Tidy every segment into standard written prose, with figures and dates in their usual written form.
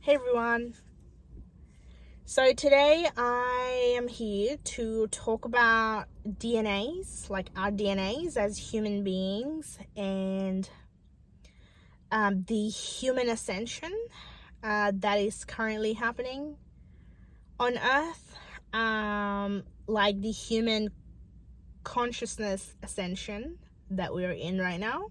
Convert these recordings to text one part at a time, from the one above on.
Hey everyone. So today I am here to talk about DNAs, like our DNAs as human beings, and the human ascension that is currently happening on Earth, like the human consciousness ascension that we're in right now.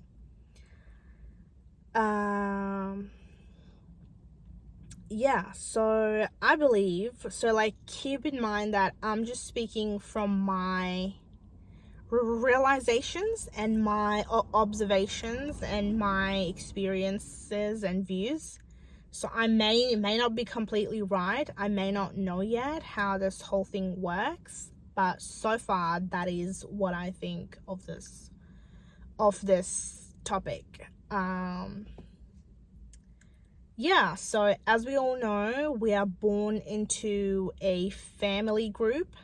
Yeah, so I believe, keep in mind that I'm just speaking from my realizations and my observations and my experiences and views. So I may not be completely right. I may not know yet how this whole thing works, but so far that is what I think of this topic. Yeah, so as we all know, we are born into a family group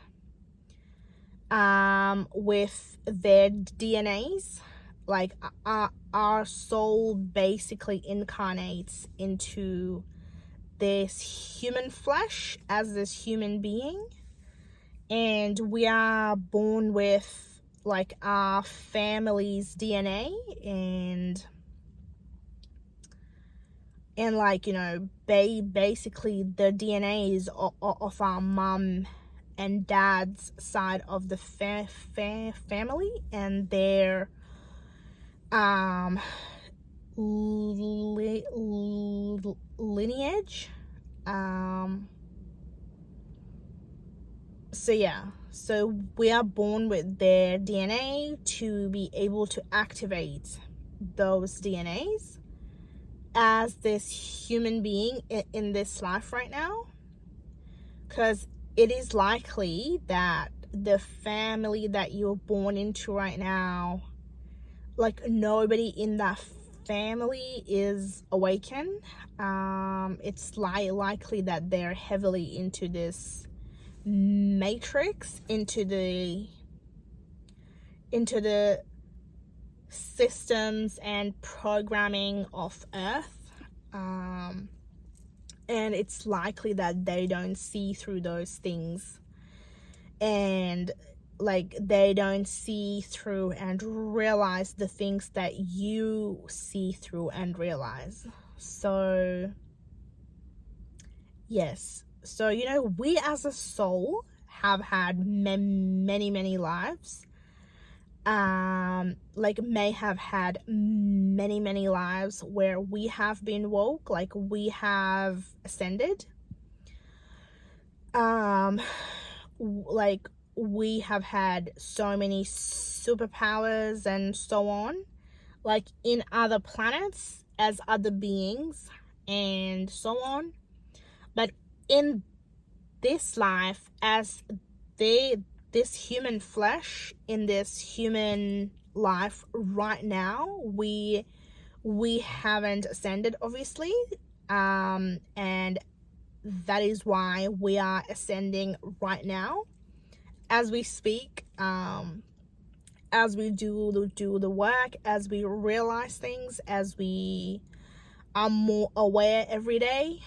with their DNAs. Like our soul basically incarnates into this human flesh as this human being, and we are born with like our family's DNA and basically the DNAs of our mum and dad's side of the family and their lineage. So we are born with their DNA to be able to activate those DNAs as this human being in this life right now, because it is likely that the family that you're born into right now, like nobody in that family is awakened. It's likely that they're heavily into this matrix, into the systems and programming of Earth, and it's likely that they don't see through those things, and like they don't see through and realize the things that you see through and realize. So yes, so we as a soul have had many lives, may have had many lives where we have been woke, like we have ascended, like we have had so many superpowers and so on, like in other planets as other beings and so on. But in this life, as this human flesh, in this human life right now, we haven't ascended, obviously, and that is why we are ascending right now as we speak, as we do the work, as we realize things, as we are more aware every day.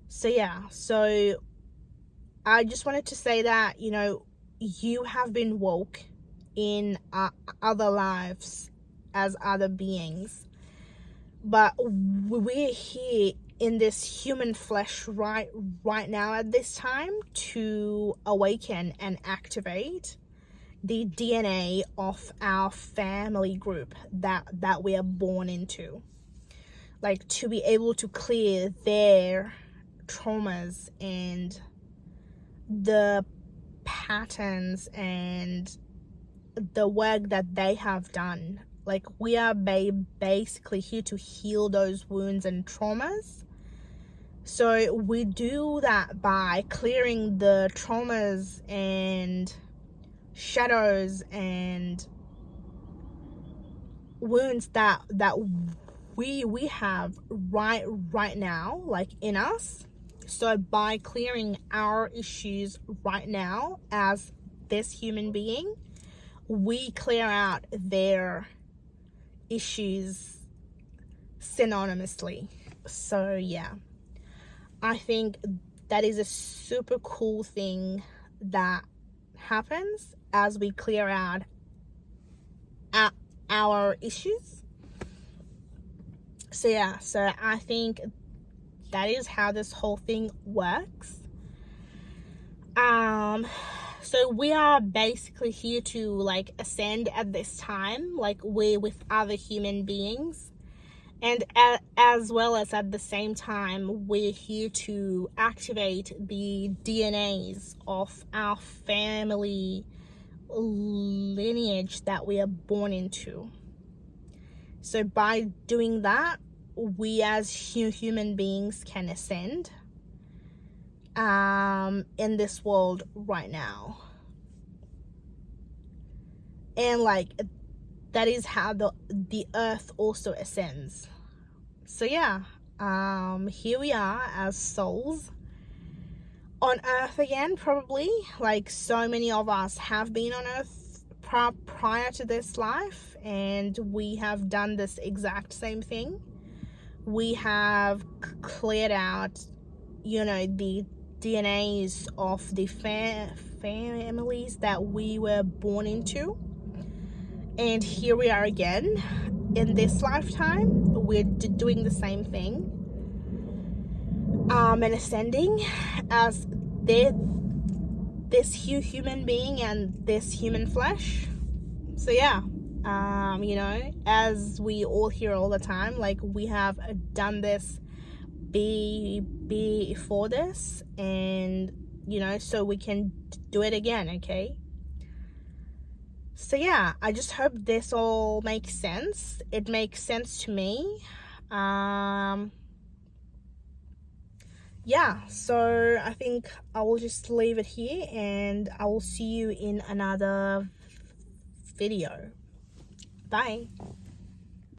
So I just wanted to say that, you have been woke in other lives as other beings, but we're here in this human flesh right now at this time to awaken and activate the DNA of our family group that we are born into, like to be able to clear their traumas and the patterns and the work that they have done. Like we are basically here to heal those wounds and traumas. So we do that by clearing the traumas and shadows and wounds that we have right now, like in us. So by clearing our issues right now as this human being, we clear out their issues synonymously. So yeah, I think that is a super cool thing that happens as we clear out our issues. So yeah, so I think that is how this whole thing works. So we are basically here to like ascend at this time, like we're with other human beings, and as well as at the same time we're here to activate the DNAs of our family lineage that we are born into. So by doing that, we as human beings can ascend in this world right now. And like that is how the earth also ascends. So yeah, here we are as souls on earth again, probably. Like so many of us have been on earth prior to this life, and we have done this exact same thing. We have cleared out, you know, the DNAs of the families that we were born into, and here we are again in this lifetime. We're doing the same thing, and ascending as this human being and this human flesh. So yeah, you know, as we all hear all the time, like we have done this before this, and you know, so we can do it again. Okay, so yeah, I just hope this all makes sense. It makes sense to me. Yeah, so I think I will just leave it here, and I will see you in another video. Bye.